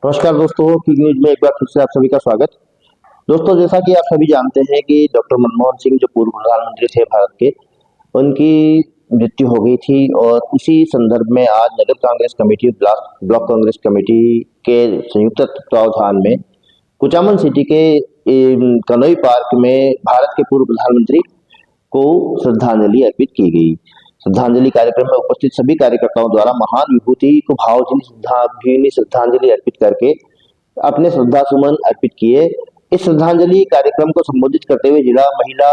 नमस्कार दोस्तों, quick news में एक बार फिर से आप सभी का स्वागत। दोस्तों, जैसा कि आप सभी जानते हैं कि डॉक्टर मनमोहन सिंह जो पूर्व प्रधानमंत्री थे भारत के, उनकी मृत्यु हो गई थी और उसी संदर्भ में आज नगर Congress committee block Congress committee के संयुक्त तत्वावधान में कुचामन सिटी के कनोई पार्क में भारत के पूर्व प्रधानमंत्री को श्रद्धांजलि अर्पित की गई। श्रद्धांजलि कार्यक्रम में उपस्थित सभी कार्यकर्ताओं द्वारा महान विभूति को भावभीनी श्रद्धांजलि अर्पित करके अपने श्रद्धा सुमन अर्पित किए। इस श्रद्धांजलि कार्यक्रम को संबोधित करते हुए जिला महिला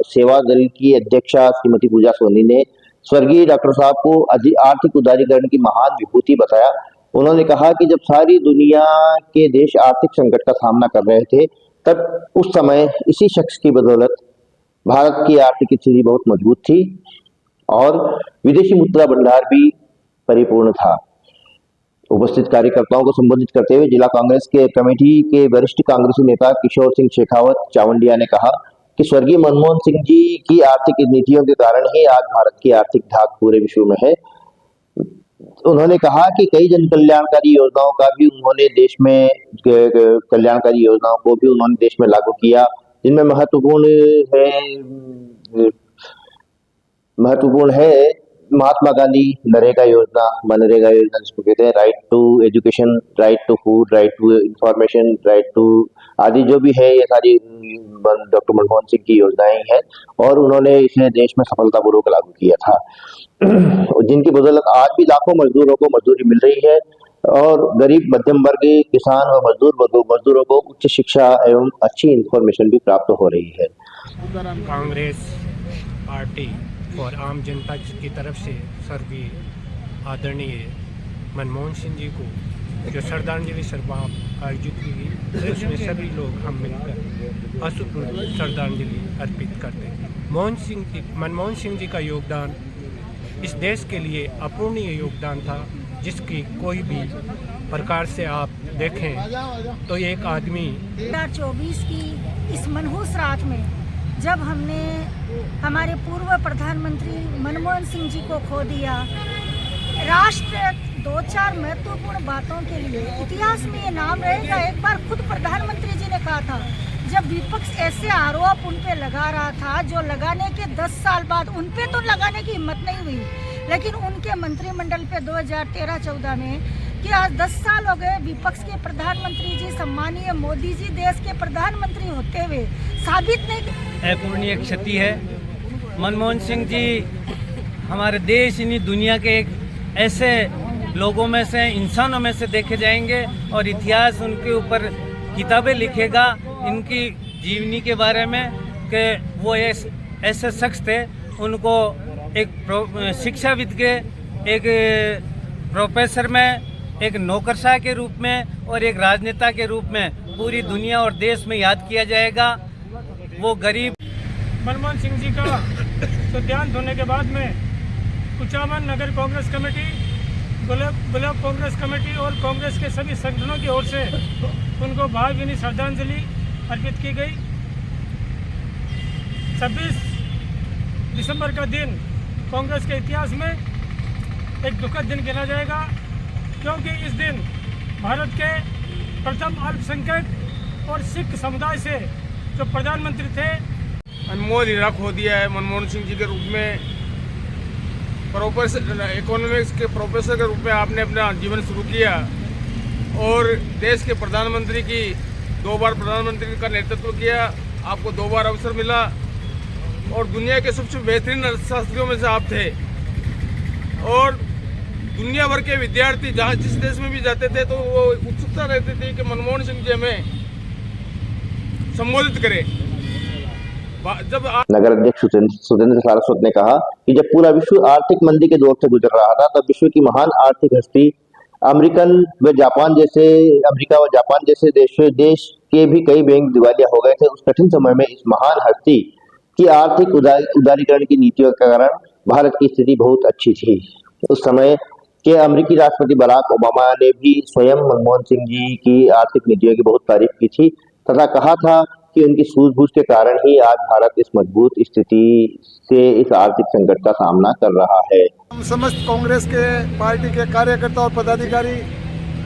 सेवा दल की अध्यक्षा श्रीमती पूजा सोनी ने स्वर्गीय डॉक्टर साहब को आर्थिक उदारीकरण की महान विभूति बताया। उन्होंने कहा कि जब सारी दुनिया के देश आर्थिक संकट का सामना कर रहे थे, तब उस समय इसी शख्स की बदौलत भारत की आर्थिक स्थिति बहुत मजबूत थी और विदेशी मुद्रा भंडार भी परिपूर्ण था। उपस्थित कार्यकर्ताओं को संबोधित करते हुए जिला कांग्रेस के कमेटी के वरिष्ठ कांग्रेसी नेता किशोर सिंह शेखावत चावंडिया ने कहा कि स्वर्गीय मनमोहन सिंह जी की आर्थिक नीतियों के कारण ही आज भारत की आर्थिक ढाक पूरे विश्व में है। उन्होंने कहा कि कई जन कल्याणकारी योजनाओं का भी उन्होंने देश में लागू किया, जिनमें महत्वपूर्ण है महात्मा गांधी मनरेगा योजना जिसको कहते हैं, right to education, right to food, right to information, right to आदि जो भी है, ये सारी डॉक्टर मनमोहन सिंह की योजनाएं हैं और उन्होंने इसे देश में सफलतापूर्वक लागू किया था, जिनकी बदौलत आज भी लाखों मजदूरों को मजदूरी मिल रही है और गरीब मध्यम वर्ग, किसान व मजदूरों को उच्च शिक्षा एवं अच्छी इंफॉर्मेशन भी प्राप्त हो रही है। कांग्रेस पार्टी और आम जनता की तरफ से स्वर्गीय आदरणीय मनमोहन सिंह जी को जो श्रद्धांजलि सभा आयोजित की गई, उसमें सभी लोग हम मिलकर अश्रुपूर्ण श्रद्धांजलि अर्पित करते हैं। मनमोहन सिंह जी का योगदान इस देश के लिए अपूर्णीय योगदान था, जिसकी कोई भी प्रकार से आप देखें तो एक आदमी 2024 की इस मनहूस रात में जब हमने हमारे पूर्व प्रधानमंत्री मनमोहन सिंह जी को खो दिया, राष्ट्र 2-4 महत्वपूर्ण बातों के लिए इतिहास में ये नाम रहेगा। एक बार खुद प्रधानमंत्री जी ने कहा था, जब विपक्ष ऐसे आरोप उन पे लगा रहा था जो लगाने के 10 साल बाद उन पे तो लगाने की हिम्मत नहीं हुई, लेकिन उनके मंत्रिमंडल पे 2013-14 में कि आज 10 साल हो गए विपक्ष के प्रधानमंत्री जी, सम्मानीय मोदी जी देश के प्रधानमंत्री होते हुए साबित नहीं। अपूर्णीय क्षति है। मनमोहन सिंह जी हमारे देश, इन्हीं दुनिया के एक ऐसे लोगों में से, इंसानों में से देखे जाएंगे और इतिहास उनके ऊपर किताबें लिखेगा इनकी जीवनी के बारे में कि वो ऐसे शख्स थे। उनको एक शिक्षाविद के, एक प्रोफेसर में, एक नौकरशाह के रूप में और एक राजनेता के रूप में पूरी दुनिया और देश में याद किया जाएगा। वो गरीब मनमोहन सिंह जी का तो देहांत होने के बाद में कुचामन नगर Congress committee, block Congress committee और कांग्रेस के सभी संगठनों की ओर से उनको भावभीनी श्रद्धांजलि अर्पित की गई। 26 दिसंबर का दिन कांग्रेस के इतिहास में एक दुखद दिन गिना जाएगा, क्योंकि इस दिन भारत के प्रथम अल्पसंख्यक और सिख समुदाय से जो प्रधानमंत्री थे, अनमोल हीरा खो दिया है। मनमोहन सिंह जी के रूप में इकोनॉमिक्स के प्रोफेसर के रूप में आपने अपना जीवन शुरू किया और देश के प्रधानमंत्री की 2 बार प्रधानमंत्री का नेतृत्व किया। आपको 2 बार अवसर मिला और दुनिया के सबसे बेहतरीन अर्थशास्त्रियों में से आप थे और दुनिया भर के विद्यार्थी जहाँ जिस देश में भी जाते थे तो वो उत्सुकता रहती थी कि मनमोहन सिंह जी हमें संबोधित करें। जब नगर अध्यक्ष सुरेंद्र सारस्वत ने कहा कि जब पूरा विश्व आर्थिक मंदी के दौर से गुजर रहा था, तब विश्व की महान आर्थिक हस्ती अमेरिका व जापान जैसे देश के भी कई बैंक दिवालिया हो गए थे। उस कठिन समय में इस महान हस्ती की आर्थिक उदारीकरण की नीतियों के कारण भारत की स्थिति बहुत अच्छी थी। उस समय के अमेरिकी राष्ट्रपति बराक ओबामा ने भी स्वयं मनमोहन सिंह जी की आर्थिक नीतियों की बहुत तारीफ की थी तथा कहा था कि उनकी सूझबूझ के कारण ही आज भारत इस मजबूत स्थिति से इस आर्थिक संकट का सामना कर रहा है। हम समस्त कांग्रेस के पार्टी के कार्यकर्ता और पदाधिकारी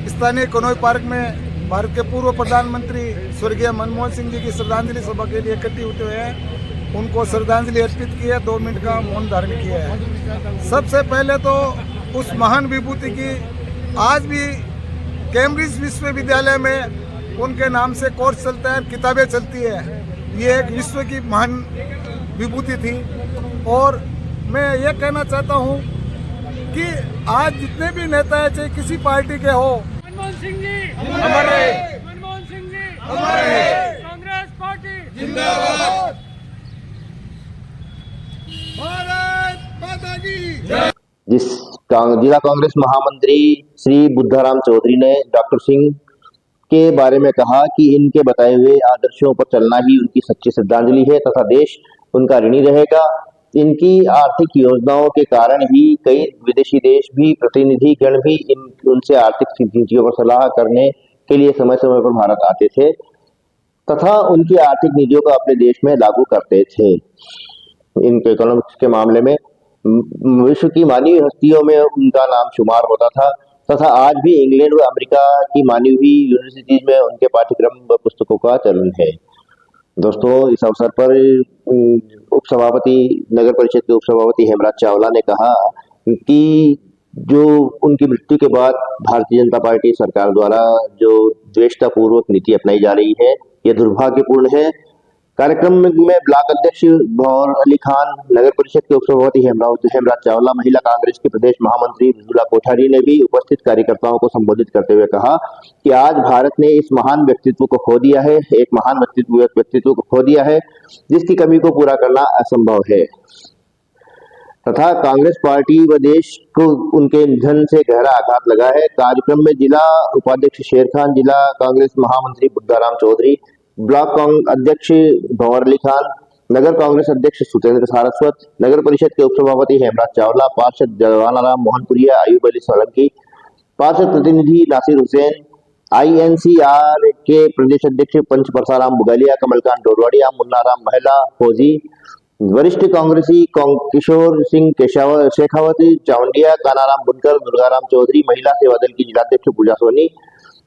स्थानीय कनॉय पार्क में भारत के पूर्व प्रधानमंत्री स्वर्गीय मनमोहन सिंह जी की श्रद्धांजलि सभा के लिए इकट्ठी होते हुए हैं। उनको श्रद्धांजलि अर्पित की है, 2 मिनट का मौन धारण किया है। सबसे पहले तो उस महान विभूति की आज भी कैम्ब्रिज विश्वविद्यालय में उनके नाम से कोर्स चलता है, किताबें चलती है। ये एक विश्व की महान विभूति थी। और मैं ये कहना चाहता हूँ कि आज जितने भी नेता हैं, चाहे किसी पार्टी के हो, मनमोहन सिंह जी अमर रहे, मनमोहन सिंह जी अमर रहे, कांग्रेस पार्टी जिंदाबाद, भारत माता की जय। जिला कांग्रेस महामंत्री श्री बुद्धाराम चौधरी ने डॉक्टर सिंह के बारे में कहा कि इनके बताए हुए आदर्शों पर चलना ही उनकी सच्ची श्रद्धांजलि है तथा देश उनका ऋणी रहेगा। इनकी आर्थिक योजनाओं के कारण ही कई विदेशी देश भी, प्रतिनिधि गण भी उनसे आर्थिक नीतियों पर सलाह करने के लिए समय समय पर भारत आते थे तथा उनकी आर्थिक नीतियों को अपने देश में लागू करते थे। इनके इकोनॉमिक्स के मामले में विश्व की मानी हुई हस्तियों में उनका नाम शुमार होता था तथा आज भी इंग्लैंड व अमेरिका की मानी हुई यूनिवर्सिटीज में उनके पाठ्यक्रम व पुस्तकों का चलन है। दोस्तों, इस अवसर पर उपसभापति नगर परिषद के उपसभापति हेमराज चावला ने कहा कि जो उनकी मृत्यु के बाद भारतीय जनता पार्टी सरकार द्वारा जो द्वेषतापूर्वक नीति अपनाई जा रही है, यह दुर्भाग्यपूर्ण है। कार्यक्रम में ब्लॉक अध्यक्ष भंवर अली खान, नगर परिषद के उपसभापति हेमराज चावला, महिला कांग्रेस के प्रदेश महामंत्री मृदुला कोठारी ने भी उपस्थित कार्यकर्ताओं को संबोधित करते हुए कहा कि आज भारत ने इस महान व्यक्तित्व को खो दिया है, एक महान व्यक्तित्व को खो दिया है जिसकी कमी को पूरा करना असंभव है तथा कांग्रेस पार्टी व देश को उनके निधन से गहरा आघात लगा है। कार्यक्रम में जिला उपाध्यक्ष शेर खान, जिला कांग्रेस महामंत्री बुद्धाराम चौधरी, ब्लॉक अध्यक्ष भंवर अली खान, नगर कांग्रेस अध्यक्ष सुतेंद्र सारस्वत, नगर परिषद के उपसभापति हेमराज चावला, पार्षद जवानाराम मोहनपुरिया, अयूब अली सोलंकी, पार्षद प्रतिनिधि नासिर हुसैन, INCR के प्रदेश अध्यक्ष पंच परसाराम बुगालिया, कमलकांत डोरवाड़िया, मुन्नाराम महिला फौजी, वरिष्ठ कांग्रेसी किशोर सिंह शेखावत, चावंडिया, कानाराम बुनकर, दुर्गाराम चौधरी, महिला सेवा दल की जिलाध्यक्ष पूजा सोनी,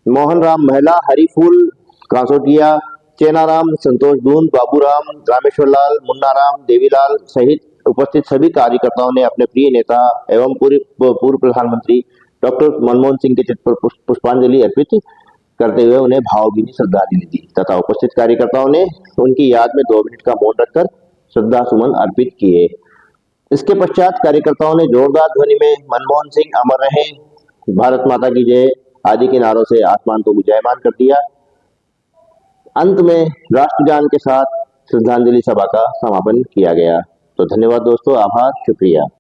मोहन राम महिला, हरिफूल कांसोटिया, चेनाराम, संतोष दून, बाबूराम, रामेश्वर लाल, मुन्नाराम, देवीलाल सहित उपस्थित सभी कार्यकर्ताओं ने अपने प्रिय नेता एवं पूर्व प्रधानमंत्री डॉक्टर मनमोहन सिंह के चित्र पर पुष्पांजलि अर्पित करते हुए उन्हें भावभीनी श्रद्धांजलि दी तथा उपस्थित कार्यकर्ताओं ने उनकी याद में 2 मिनट का मौन रखकर श्रद्धा सुमन अर्पित किए। इसके पश्चात कार्यकर्ताओं ने जोरदार ध्वनि में मनमोहन सिंह अमर रहे, भारत माता की जय आदि के नारों से आसमान को गुंजायमान कर दिया। अंत में राष्ट्रगान के साथ श्रद्धांजलि सभा का समापन किया गया। तो धन्यवाद दोस्तों, आभार, शुक्रिया।